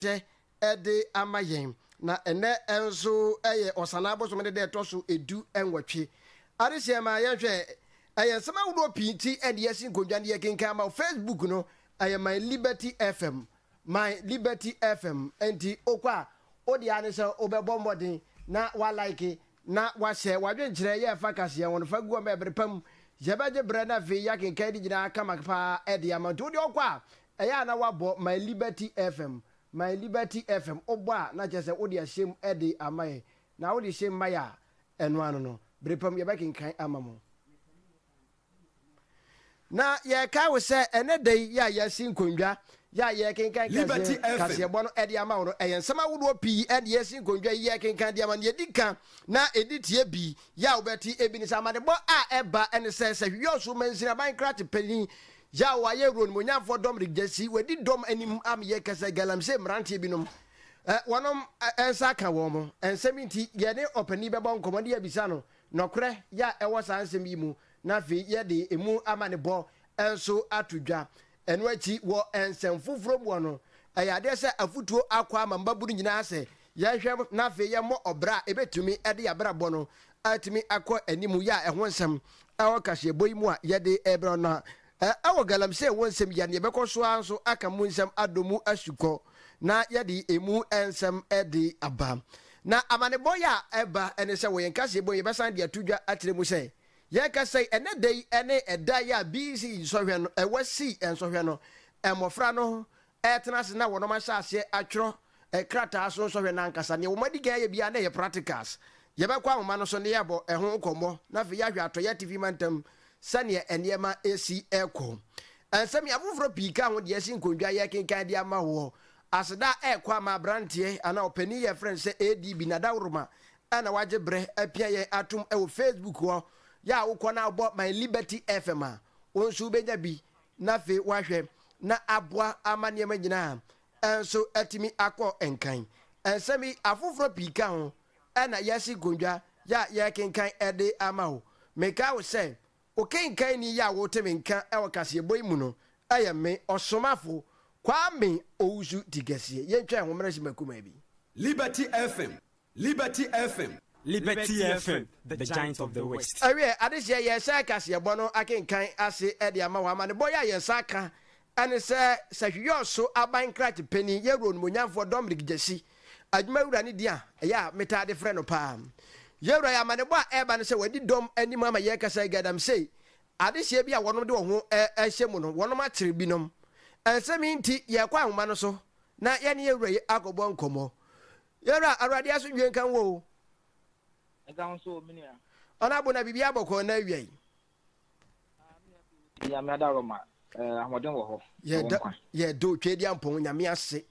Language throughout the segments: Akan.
je ede amayen na ene enso eye osanabo so me de toso edu enwatwe arese ma ye hwe eye sama wudo pinti ede yesi nkodwa ne kenkan ma Facebook no eye my Liberty FM enti okwa odi ane se obebo modern na wa like na wa share wa dwenkyere ye fa kase won fa guo ma ebrepam jebaje bre na fe ya kenkan di gina aka makpa ede amant odi okwa eye na wa bo my Liberty FM oba na chese odi ahyem ede amaye na odi hyem maya eno ano no brepam ye ba kenkan amamo na ye ka we se ene dai ya yasi nkondwa ya ye kenkan kase bo no ede ama wo eye nsama wodo pi ede yasi nkondwa ye kenkan de ama ne dika na editie bi ya obeti ebi ni sama de bo a eba ene se hwioso mansira Minecraft pani ya wa ye ron mo nyafo dom rigesi wedi dom anim am ye kase galam se mrantie binom wonom ensa ka wo mo enseminti ye ne opani bebo nkomode ya bisa no nokre ya ewo sansem yi mu na fe ye de emu amane bo enso atudwa eno achi wo ensem fufuro mu no ayade se afutuo akwa mambaburu nyina ase ye hwe na fe ye mo obra ebetumi ede ya bra bo no atimi akọ animu ya eho nsem awo kashe boyi mu a ye de ebra na awo galam se wo nsem ya ne bekoso anso aka mu nsem adomu asuko na ye de emu ensem ede aba na amane boya eba ene se wo yen kashe boyi besan de atudwa atire mu se ye ka say ene dey ene eda ya busy sohwe no ewasi ensohwe no emofra no etnase na wono ma hyase atwro krata so sohwe na nkasa ne wo madiga ye bia na ye practicals ye be kwa wo no so ne yebo eho komo na fe ya hwe atoya TV mantam sane enema esi eko ensem ya fufuro pika ho de esi nkondwa ye kenkan de ama wo aseda ekwa ma brantie ana opani ye friend se ADB na dawruma ana waje bre apia ye atum e wo Facebook ho ya wukọ na abo my Liberty FM a onsu benya bi na fe wahwe na aboa amane magina enso atimi akọ enkan ensemi afoforo pika ho na yasi gondwa ya ye kenkan ede ama ho meka wo se o kenkan ni ya wo temi nka e wakase boy mu no aye me osomafo kwame ousu tigasie ye ntwa ho mara simakuma bi Liberty FM Liberty FM, the giant of the West. Awie adehye ye sha kase bo no akenkan ase ede ama wa mane boya ye saka ane se hwioso aban krat pani ye ro no nyamfo Dominic Jesi adwuma wura ne dia ya metade frɛ no pa ye ro ya mane bo eba ne se wadi dom anim ama ye kasa gadam sei adehye bia wono de wo ho ehye mu no wono ma kire binom ensemi nti ye kwa ahoma no so na ye ne ye ro ye akobo nkomo ye ro arade aso dwen kan wo Ganso minia ona bona bibia boko na wiai ya me da roma ahoden wo ho ye do twedi ampon nyame ase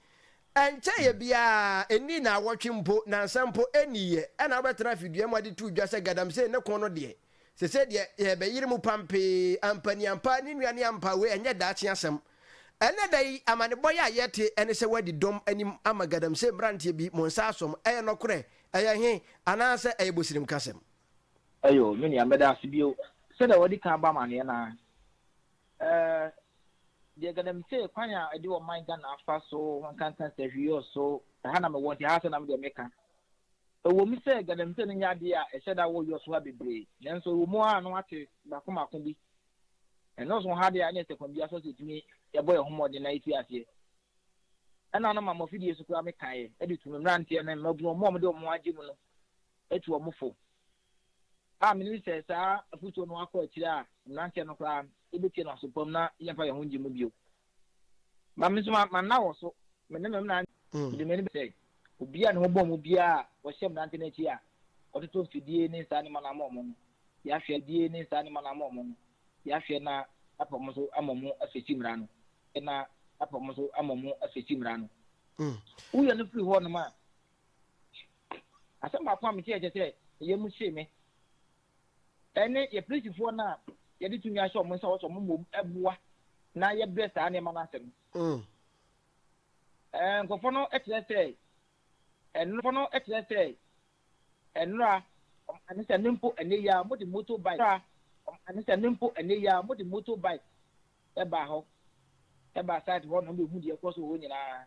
enche ye bia eni na awotwe mpo na nsampo eniye na obetena fidua mu ade tu dwa se gadam se ne kon no de se de ye be yire mu pampe ampani ampa ni nuane ampa we enye da ache asem ene dai amane boya yete ene se wadi dom anim amagadam se brantie bi monsa asom eye nokure eye he anase eye bosirim kasem ayo mini ameda asibio se da wadi kan ba mane na de gadam se kwanya edi wo man ga na afa so kan kan se hwio so ha na me wonti ha se na me de meka wo mi se gadam se nya de a e se da wo yo so ha bebre nenso wo mu a no ate ba ko makon bi eno so ha de a ne se kon bi aso se timi ya boy homode na iti ase ana na mama fidie so kura me kae edi tumi mrantie na mabuno mo de mo age mu no etu omofo a mini se sa afuto no akọ akira mrantie no kura ebeti na so pom na yemfa ye honje mu bio ma me so ma na wo so me ne me na de me ne be say obi a ne ho bom obi a wo hyem mrantie na chi a ototo fidie ni sa ni mana mo mo ya hwe die ni sa ni mana mo mo ya hwe na apomo amomo afeti mra no na apomo amomo afeti mra no uye no free ho no ma asem ba kwa me tie je ye mu hye me ene ye principal na ye di tumi ahye omo so mo eboa na ye bre sa na ma na asem nkofo no etre enfo no etre enra anise nimpo ene ya mo di motorbike anise nimpo ene ya mo di motorbike eba ho eba site ho no be hu di ekoso ho nyina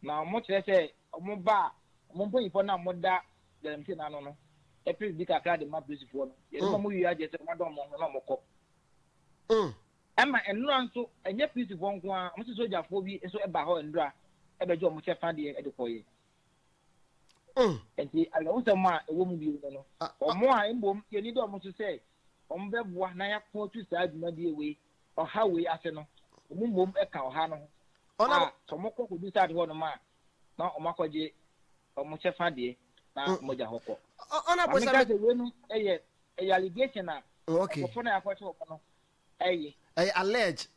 na mo kyerɛ sɛ mo ba mo mpanyinfo na mo da galamsey na no e please di kakra de ma brisifoɔ no yɛ mo wi agye sɛ mo dɔm mo na mo kɔ ama enura nso enye brisifoɔ nko a mo sojafoɔ bi nso eba hɔ enura e be jo mo kyɛfa de e de kɔyɛ enti alawo sɛ mo a ewo mu bi no ɔmo a mbom yɛ ni dɔ mo so sɛ ɔmo bɛboa na yakɔ tu saa adwumadi ewe ɔha we ase no ɔmo mbom e ka ɔha no ona so mo kɔ du saa de hɔ no ma na ɔmo akɔgye ɔmo kyɛfa de na mo ja hɔ kɔ ona bo sa me we no ɛyɛ allegation a okay ɔfɔ na yakɔ kyɛ no ɛyɛ allege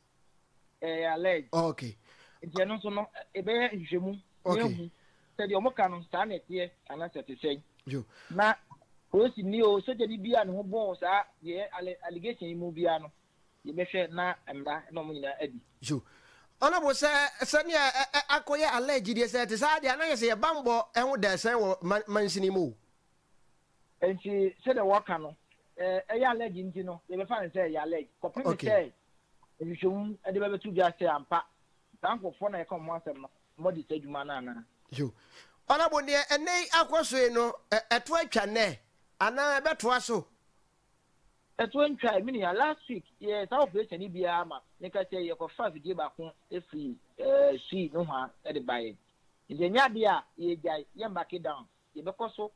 allege okay nti no so no ebe nhwehwemu okay sɛ de ɔmo ka no saa na ɛteɛ ana sɛ te sɛn yo na polisi ni o soja di bia ne ho bɔn saa de allegation yi mu bia no ye bɛhwɛ na mmra na ɔmo nyina adi yo ona bo sɛ ne akɔyɛ allege de sɛ te saa de ana yɛ sɛ yɛ bambɔ ɛho da sɛn wɔ mansini mu nti sɛ de wɔka no ɛyɛ allege nti no ye bɛfa ne sɛ ɛyɛ allege kɔpem sɛ ehwehwɛmu ɛde bɛbɛtu bia sɛ ampa saa nkɔfoɔ na yɛka ɔmo asɛm no mo de sɛ adwuma na ana yo ona bo ne ɛnɛ akɔso no ɛto atwa nɛ ana bɛtoa so ɛto ntwa mi ya last week yɛ saa operation ni bia ma ne ka sɛ yɛ kɔ 5 die ba ko efiri sui no ha ɛde bae nti nya de a yɛ gya yɛ mark down yɛ bɛkɔ so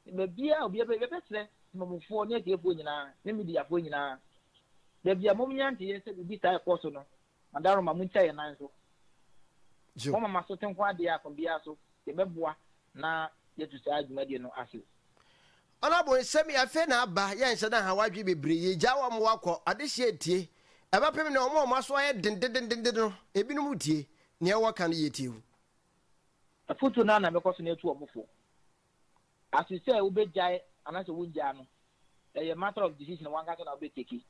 be bia obi bɛsrɛ mɔmfoɔ ne atiefo nyinaa ne mediafoɔ nyinaa da bia mom nya nte yɛ sɛ bibi saa ɛkɔ so no madaro ma mun kyɛ nan so mama maso tenko ade a kɔbia so yɛ bɛboa na yɛtu saa adwumadi no ase ona bo sɛmi afe na aba yɛ nhyɛ na hawadwe bebre yɛ gya wɔ mo wakɔ ade hye tie ɛba pem ne ɔmo ɔmo so ayɛ dendendende no ebinom tie ne ɛwɔ ka no yɛ tie afoto na mɛkɔ so na etu ɔmofo aso sɛ wo begyae anase wo gyaa no ɛyɛ matter of decision one ka na wo beteki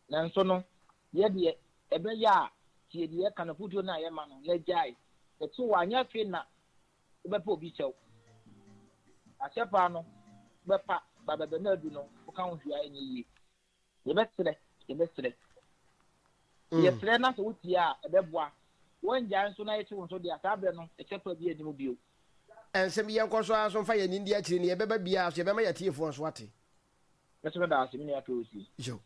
na nso no yɛ de ɛbɛyɛ a tie de yɛ ka na foto na yɛ ma no na gyae ɛto wa anya fe na wo bɛpɛ obi kyɛw ahyɛpa no bɛpa babɛbɛ na adu no wo ka ho hwia enye yie yɛbɛsrɛ yɛsrɛ na so wotie a ɛbɛboa wɔn gyaa nso na yɛte wo nso de asabrɛ no ɛkyɛpa bi anim bio ensem yɛ nkɔ so aso fa yɛ nindi akyiri ne yɛbɛba bia so yɛbɛma yɛtiefo so ate mɛsɛ da asɛm ne ato osi yo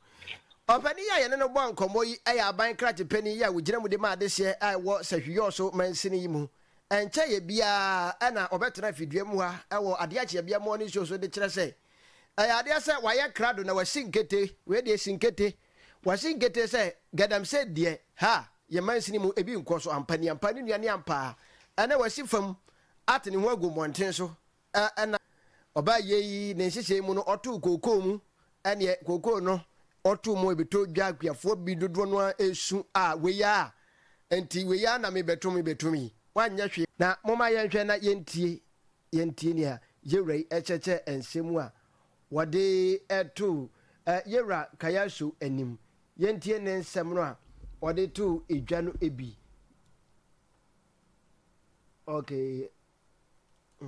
ɔpani yɛ ne no bɔ nkɔmmɔ yi ɛyɛ aban krakye pani yɛ wogyina mu de ma ade hyɛ a ɛwɔ sahwiyɔ so mansini yi mu ɛnkyɛ yɛ bia ɛna ɔbɛtena fidua mu ha ɛwɔ Adeakyia bia mu ne so de kyerɛ sɛ ɛyɛ adeɛ sɛ wayɛ krado na wasi nkete we de sinkete wasi nkete sɛ gadamsɛ deɛ ha yɛ mansini mu ebi nkɔ so ampani nuane ampa ɛna wasi fam ate ne ho agu mmɔnten so ɛna ɔba yɛyi ne nhyehyɛ mu no ɔtoo kookoo mu ɛneɛ kookoo no ɔtoo mu ebɛtɔ dwa akuafoɔ bi dodoɔ no esu a weya enti weya na mebɛtumi wanyɛ hwe na moma yɛnhwɛ na yɛntie ne a yɛwura yi ɛkyɛkyɛ nsɛm a wɔde ɛto yɛwura Kayaso anim yɛntie ne nsɛm no a wɔde to edwa no ebi okay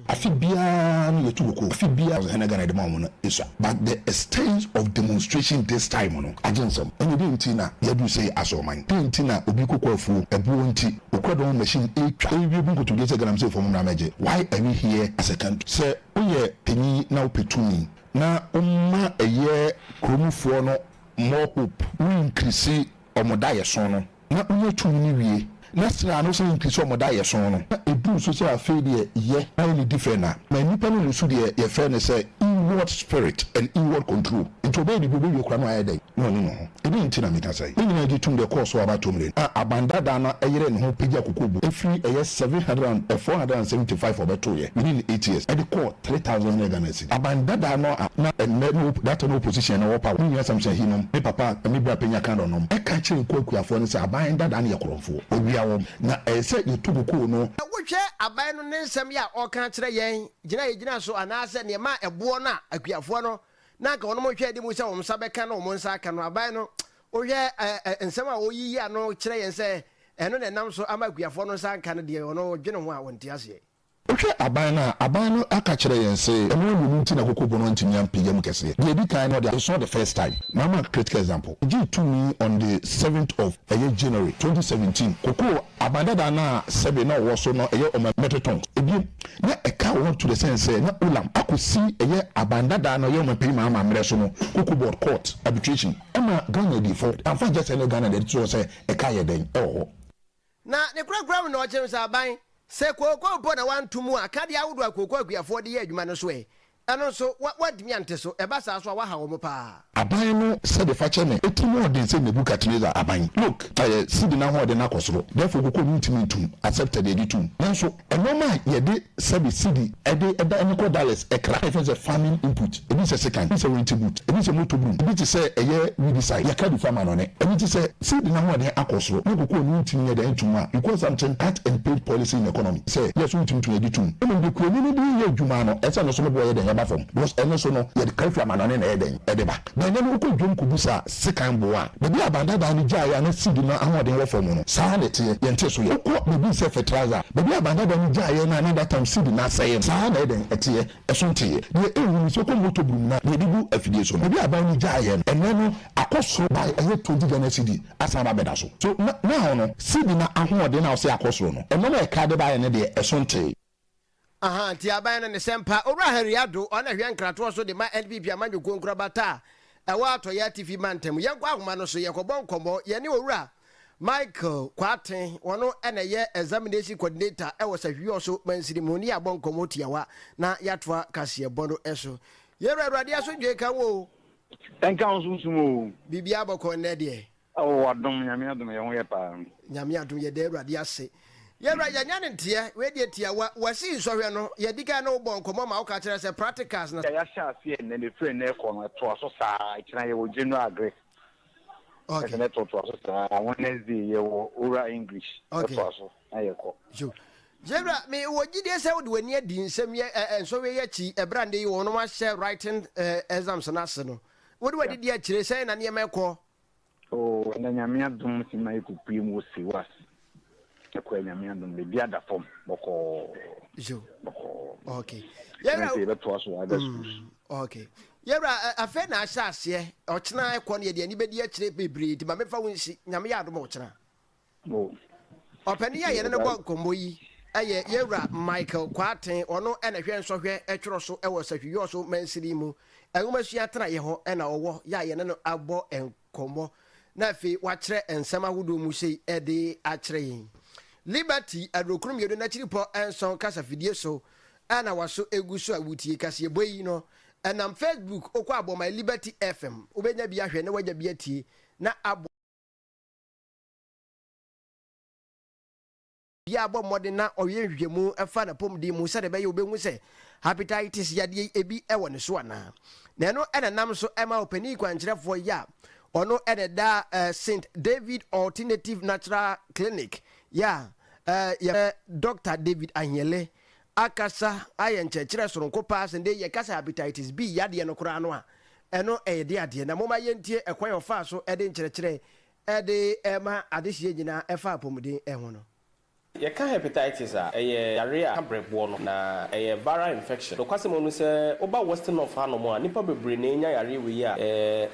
Afibia no yetuko afibia henagana de mamu no iswa but the extent of demonstration this time no agensam ene bi ntina yadu say asoman ntina obi kokwafu ebuo nti okwado machine etwa ebi bu kotoge se ganam say fom na meje why are we here as a country say oye penyi na opetumi na umma eye kromufo no more hope we increase omoda yeso no na onye tumi ni wie na sra no so increase omoda yeso no edu so say afede ye na any different na nipa no so de ye friend say inward spirit and inward control into be the baby kura no ayede no ebi ntina me ka say ni na di tum de course wa ba tomre abanda da na eyere ne ho pagya kokobu efiri eye 475 obeto ye within 8 years e dey call 3000 Ghana cedi abanda da no na no that no position na wo pa ni yasam say hinom me papa me bra panya kan do no e ka kire kwakuafo no say abanda da na ye koromfo obiawo na say yetubuko no wohwɛ aban no ne nsɛm ya ɔka kyerɛ yɛn gyina so anaasɛ ne ma ɛboɔ no akuafoɔ no na ka wɔn mo hwɛ de mu sɛ wɔn nsa bɛka na wɔn nsa aka no aban no wohwɛ nsɛm a oyiyi ano kyerɛ yɛn sɛ ɛno na nam so ama akuafoɔ no nsa aka no deɛ ɔno dwene ho a wɔnte aseɛ wohwe aban no aka kire yen say eno wonu nti na kokobo no ntimi ampigam kese the di kan no it's not the first time mama critical example give to me on the 7th of January 2017 koko abandada na sebe na wo so no eye o metoton ebi na eka won to the sense na ulam akosi eye abandada no ye o mapei mama mre so no koko board court arbitration ema Ghana di for amfa just any Ghana dey to say eka ye den na ne kura no chem sa ban se koko po na wantumu akade awodo akoko akuafo de ye adwuma no so eno so what me ante so eba sa so wa ha wo pa aban no se de fa cheme etimo odin se Nebukadnezar aban look sidi na ho de na kosoro therefore koko ntimi ntum accepted the editum nanso enoma ye de sabi sidi eda eniko dollars ekra if is a farming input ebi se second ebi se rent boot ebi se motor boom ebi se eye we side ya ka di farmer no ne ebi se sidi na ho de akosoro koko ntimi ye de ntuma because something cut and paid policy in economy say yes ntimi to editum eno de kuro ni de ye adwuma no esa no so no boy de because eno so no ye de kafi amanone na eden edeba na ne ko dwom kubusa sekan boa bebi abanda da ni jaya na sidi na ahoden wo fom no saa ne te ye nte so ye ko bebi se fertilizer bebi abanda da ni jaya na that time sidi na say saa na eden ete eso nte ye ewu so ko moto brum na ye digu afidie so bebi abanda ni jaya eno no akoso by 20 Ghana cedi asaba beda so na no sidi na ahoden na o se akoso no eno na e ka de ba ye ne de eso nte aha ti aban ne sempa owura hariado ona hwe nkrato so de ma NPP amanyo konkura bata ewa atoya TV mantem yenkwa ahoma no so yekobon komo ye ne owura Michael Kwaten wono ene ye examination coordinator ewo sahwi so mansirimoni abon komo tiawa na yatwa kase bono eso yero awrade aso dwe kan wo enka onsusumo bibia boko ne de adom nyame adom ye ho ye pa nyame adom ye de awrade ase yera yanyane ntia we de tia wasi nsɔhwe no ye dika na obon komo ma uka kire se practicals na ya sha afi ne le free na ko no to aso saa kina ye wo general agree okay na to aso saa Wednesday ye wo oral English to aso aye ko jo yera me wo gide se wo de wani adi nsem ye nsɔhwe ye chi ebrande yi wo no ma share writing exams na ase no wo de wadi dia kire se na ne mekɔ na nyame adom si na ikupi mu si was ko nyame andom be bia da form boko jo okay yera be to aso aga schools okay yera afa na asha ase ochena ekɔ ne de ani be di akire bebre di ma mefa wonsi nyame ya adom ochena opani ya yene ne bɔ nkombo yi aye yera Michael Kwaten ono ena hwe nsɔhwe etworo so ewo sahwiyo so mansiri mu enwomasua tena ye ho ena owo ya yene no abɔ enkomo na fi wachre ensama hudo mu sei ede akire yin Liberty adrokrum yedo na chiripo enson kasa fidie so ana waso eguso awutie kase boyi no enam Facebook okwa abo my Liberty FM obenya bia hwe na wagya bia tie na abo bia abo mode na oye hwemu efa na pomdi mu se de be ye obenhu se hepatitis yade ebi ewo ne so ana na no enam so ema opani kwankyerefo ya ono eneda St David Alternative Natural Clinic ya Dr. David Anyele akasa ayenchechere soronko pass nde ye kasa hepatitis B yade no kura no a eno de ade na moma yentie ekwan ofa so ede ncherechere ede ema adehie nyina efa apomuden eho no ye can hepatitis yare a brebo no na viral infection no kwase mo no se oba western of hanom a nipa bebre na nya yare we ya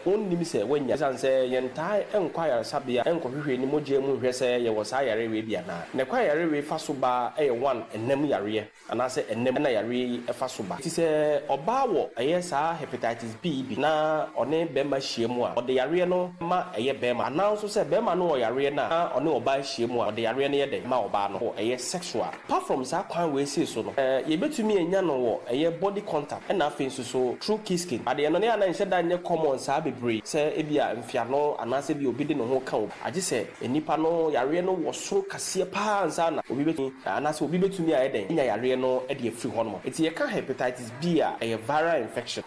onnim se wanya san se yentai enkwa yare sabia enkohwehwe ni moje mu hwe se ye wo sa yare we bia na ne kwa yare we fa so ba one enam yare ana se enam na yare fa so ba ti se oba wo sa hepatitis B bi na one bema hyiemu a ode yare no ma bema ana so se bema no yare na one oba hyiemu a ode yare no ye de ma oba no sexual apart from that kwan we say so no ye betumi enya no wo body contact and afin so through kissing ade no ne ana nhyɛ da nye common saa bebre sɛ ebia mfia no anase bi obi de no ho ka o age sɛ enipa no yare no wo so kase pa ansa na obi betumi anase obi betumi a eden nya yare no e de afiri ho no eti ye ka hepatitis B a viral infection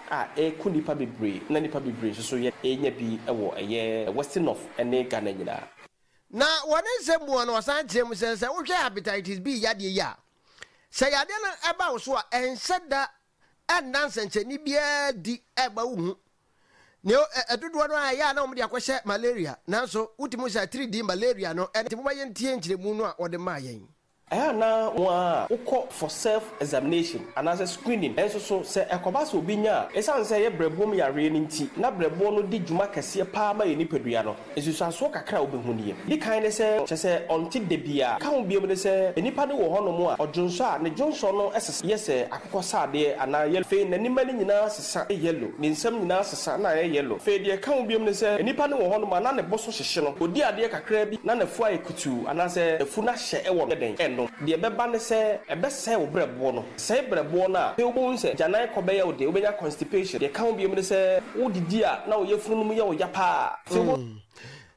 ku nipa bebre na nipa bebre so ye enya bi wo western of ene Ghana nyina na wone sembu no wasan kyerem se wo hwe hepatitis B yade ya se yade no eba wo so a enseda enansenche ni bia di eba wo hu ne edudo no ya na omde akohye malaria nanso utimu se 3D malaria no enti mo ye ntie nkyeremu no a wode ma yen na wa ukọ for self examination and as a screening enso so se ekoba so obinya esan se ye brebo mu yare ni nti na brebo no di dwuma kase pa ma ye nipadua no esusu aso kakra obehunie di kan ne se chese onti de bia ka ho biem ne se enipa de wo hono mu a odwonso a ne dwonso no esese yese akokọ sade ana ye fe nanima ni nyina sesa yellow ni nsam nyina sesa na ye yellow fe de ka ho biem ne se enipa ne wo hono ma na ne boso hyehye no odi ade kakra bi na ne fu ayekutu ana se efu na hye e wo den no de beba ne se ebe se wo brebo no se brebo na pe wo se janai ko be ye wo de obenya constipation de kan bi mu ne se wo didi a na wo yefunu mu ye wo yapa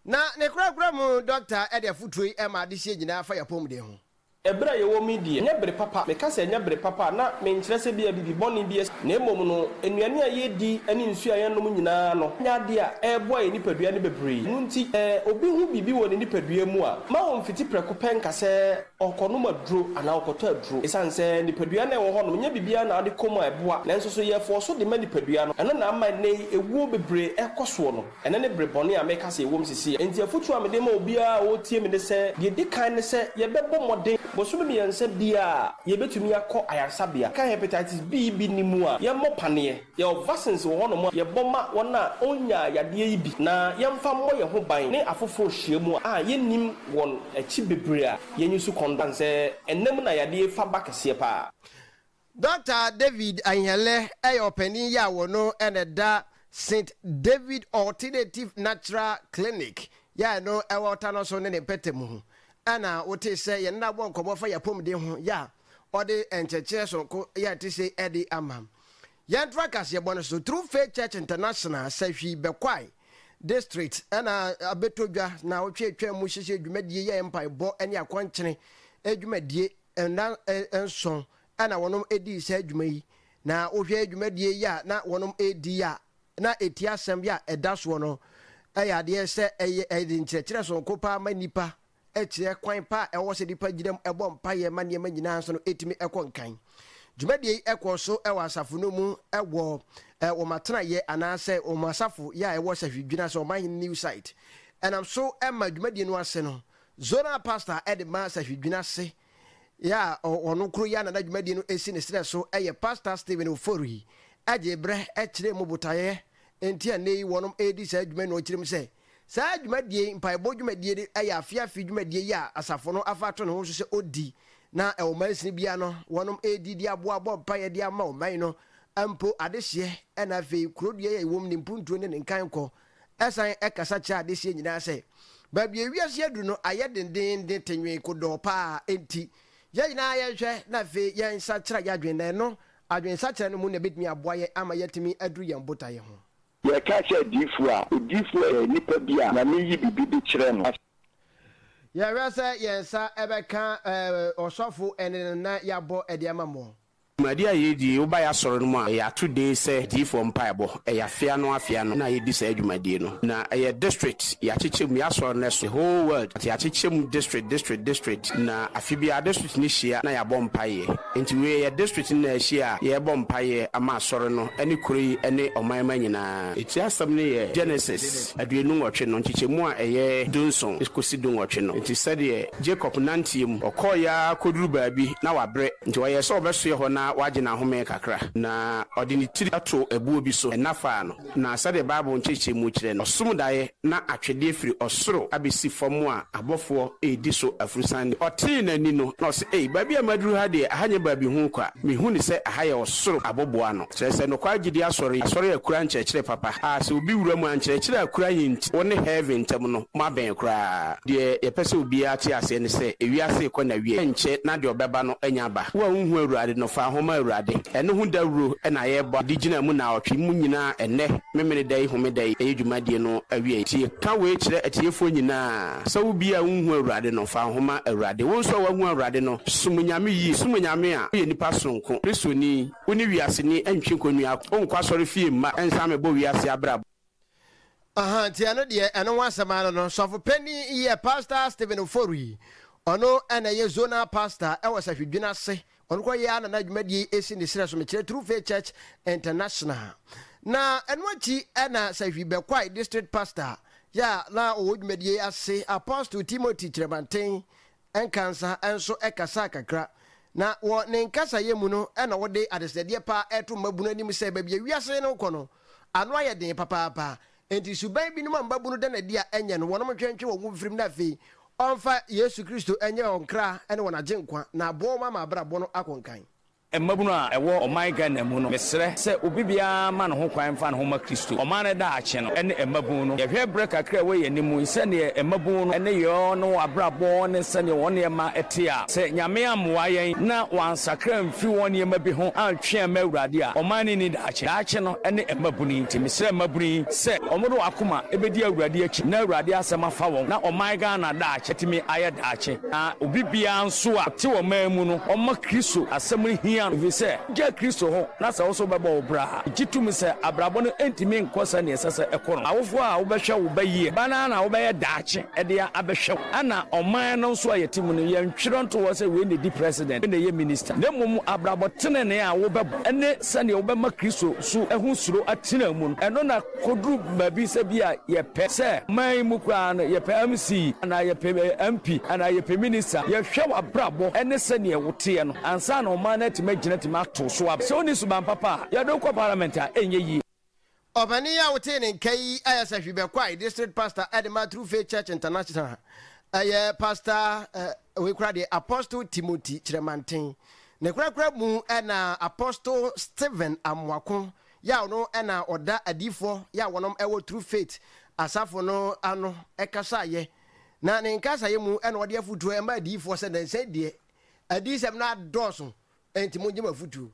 na ne kura mu doctor e de futui e ma de hye nyina fa yapom de ho ebra ye wo media nya bere papa me ka se nya bere papa na me nkyere se bia bibi boni bia na emom no enuane a ye di ani nsu a ye nom nyina no nya de a ebo ye nipadua ne bebree nunti obi hu bibi wo ne nipadua mu a ma wo mfiti preko penka se okono maduro ana okoto aduro esan se nipadua na wo ho no nya bibia na ade komo eboa na nso so ye fo so de ma nipadua no eno na ama ne ewu bebree ekoso no ene ne bere boni a me ka se ewom sisi enti afutu a me de ma obi a wo tie me ne se de dikan ne se ye bebo moden boso bi yanse bia ye betumi akọ ayarsabia ka hepatitis B bi ni mu a ye mo pane ye vaccines wo hono mo ye boma wona onya yade yi bi na ye mfa mo ye ho ban ne afofo hie mu a ye nim won achi bebre a ye nyusu kondanse ennem na yade fa bakese pa Dr. David Anyele openi ya wono eneda St. David Alternative Natural Clinic ya no ewota no so ne petemu ana wote se ye na bo nkobo fa yapom de ho ya ode encheche so ko ya te se edi amam ya trakas ye bono so True Faith Church International sahwi bekwai district ana abetodwa na otwetwa mu hyehye dwumadie ye empire bo ani akwankyene adwumadie na enson ana wonom edi se adwuma yi na ohwe adwumadie ya na wonom edi ya na etiasem ya edaso no aya de se edi nkyerɛkyerɛ so ko pa manipa eche kwan pa ewo se dipa gidam ebo mpa ye ma niam nyina so no etimi ekonkan dwumadie ekoso ewa asafo no mu ewo wo matena ye anase o masafo ya ewo sahwidwina so man new site enam so ema dwumadie no ase no zona pastor edema sahwidwina se ya ono kro ya na dwumadie no esi ne sere so eye pastor Stephen Ofori ajebre ekire mu botaye enti anei wonom edi sa dwuma no kirem se sa dwumadie mpaebo dwumadie aya afiafi dwumadie ya asafo no afato no so se odi na e o mansini bia no wonom edi di aboabo mpaye di ama o man no ampo adehye na fe kurodie ya ewom ni mpuntuo ne nkan ko esan ekasa cha adehye nyina se ba bia wiase adu no ayedenden de tenwe kodo pa enti ya nyina ya hwe na fe ya nsa kira ya dwen no adwen sa kira no mu na betimi aboaye ama yetimi adu ye mbotaye ho ye ka che difu nipa bia na meyi bibi kire no ya rasa yensa ebeka osofo enena yabo ediamamo Madia yedi uba ya soro no mu a ya today say difo mpaebo ya afia no na yedi say adwumadie no na ya district ya chichem ya soro no so whole world ya chichem district na afibia district ni hia na ya bompaye enti we ya district na hia ya bompaye ama soro no ani kuri ani omanma nyina eti asam ne ye Genesis aduenu nwotwe no chichemu a eye Dunson ekosi dunwotwe no enti sade Jacob nantiem okoya koduru baabi na wabre enti waye so obeso ye ho na wagina home kakra na odini tiri ato ebuo bi so enafa no na sade bible ncheche mu kire no som dae na atwede firi osoro abesi fomu a abofo edi so afrusan oti na ni no na se babi amaduru ha de ahanye babi hu kwa mehu ni se ahaye osoro aboboa no se no kwa gidi asori akura nchekire papa a se obi wura mu anchekire akura yinti woni heaven tem no ma ben kura de yepese obi ati ase ne se ewiase ko na wie nche na de obeba no anya ba wa hu awurade no fa homa awurade ene hu dawro na yeba digina mu na otwe mu nyina ene memene dai home dai edwumadie no awie ti ka we kire atiefo nyina sawo bia hu awurade no fa homa awurade wo so wa hu awurade no sumunyame a ye nipa sonko kristoni woni wiase ni antwe konua onkwa sori fie ma ensame bo wiase abra ti ano de eno wasama no sofo pani ye pastor Stephen Ofori ono ena ye zona pastor e wasa hwedwina se ono ko ye ana na dwumadie esi ne sere so me kire True Faith Church International na enwachi ena sahwi bekwai district pastor ya na o dwumadie ase Apostle Timothy Trebanten enkansa enso ekasa kakra na wo ne nkasa ye mu no na wo de adesede pa eto mabunu anim se ba bia wiase no kɔ no ano aye den papa enti suban bi no mabunu de na dia enye no wonom twentwe wo mfirim na fe onfa Yesu Kristo enye onkra ene wona genkwa na bo ma abrabo no akonkan Emabunu a ewo oman Ghana mu no mesre se obi bia ma no ho kwan fa no ho ma Kristo oman ne da ache no ene emabunu no yehwe breka kra we yanimu se ne emabunu no ene yo no abrabo ne se ne won ma ete a se nyame amwa yen na wansakra mfi won ye ma bi ho antwe ma awurade a oman ni da ache no ene emabunu nti mesre emabunu se omodo akoma ebedi awurade achi na awurade asema fa won na oman Ghana da ache timi aye da ache na obi bia nso a te wo man mu no omma Kristo asem hi if say je Kristo ho na sa so beba obra gitum se abrabo no entimi nkosa ne sese ekono awofo a wo behwe wo bayie bana na wo beye daache ede ya abehwe ana oman no so ayetimu no ye ntwiro nto wo se we ne di president ne ye minister ne mum abrabo tenene a wo beba ene se ne wo be ma Kristo so ehu suro atena mu eno na kodru babi se bia ye pe se man mu kwa na ye pe MC ana ye pe MP ana ye pe minister ye hwe abrabo ene se ne wo te no ansa na oman na ginatima to so ab so ni suban papa ya do ko parliament a enye yi obani ya wote ne kai ayasa hwibe kwai district pastor Edema True Faith Church International pastor we kra de Apostle Timothy Chiremanten ne kra mu na Apostle Stephen Amwako ya no na oda adifo ya wonom ewo True Faith asafo no ano ekasa ye na ne nkasa ye mu na ode afutuo e ma adifo se den se de adisem na doso enti mo jema futu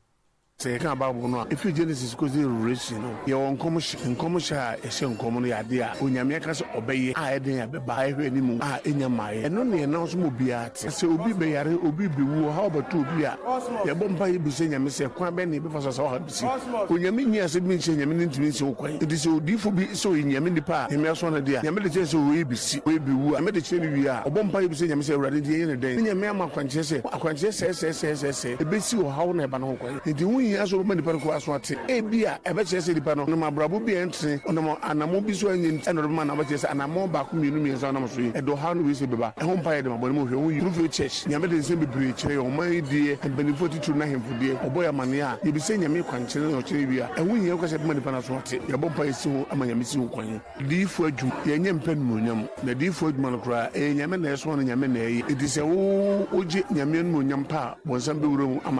say kan Bible no if you Genesis ko zero relation no ye won nkomusha e she nkomu no yade a onyame ka so obeye a eden ya beba ehwe ni mu a enya maye eno ne na so mo bia te se obi be yare obi be wu ha obato obi a ye bompa ye bi se nyame se kwan be ne be fa so ha bi si onyame nyi ase bi nche nyame ne ntimi nche kwan edi se odifo bi so nyame nipa e me so na dia nyame de che se we bi si we bi wu a me de che ni wi a obompa ye bi se nyame se awurade die ye ne den nyame ama kwanche se se e be si o ha na e ba no kwan edi aso mani par ko aso ate ebia ebe chese dipa no ma brabo bi entre onamo anamo bi so anyi eno ma na ba chese anamo ba ko mienu mi so na so edo ha no we se beba e ho mpa ye de ma boni mo hwe wo True Church nyame de se bebre kire o man die and benefit to na hemfudie oboya mane a ye bi se nyame kwankire no kire bia e hu yin ko se mani pa na so ate ye bo mpa ye si ho ama nyame si ho kwan di fu adwum ye nyem pen mo nyam na di fu adwum no kra e nyame na eso no nyame na e di se wo oje nyame mo nyam pa bonsam be wuro mu ama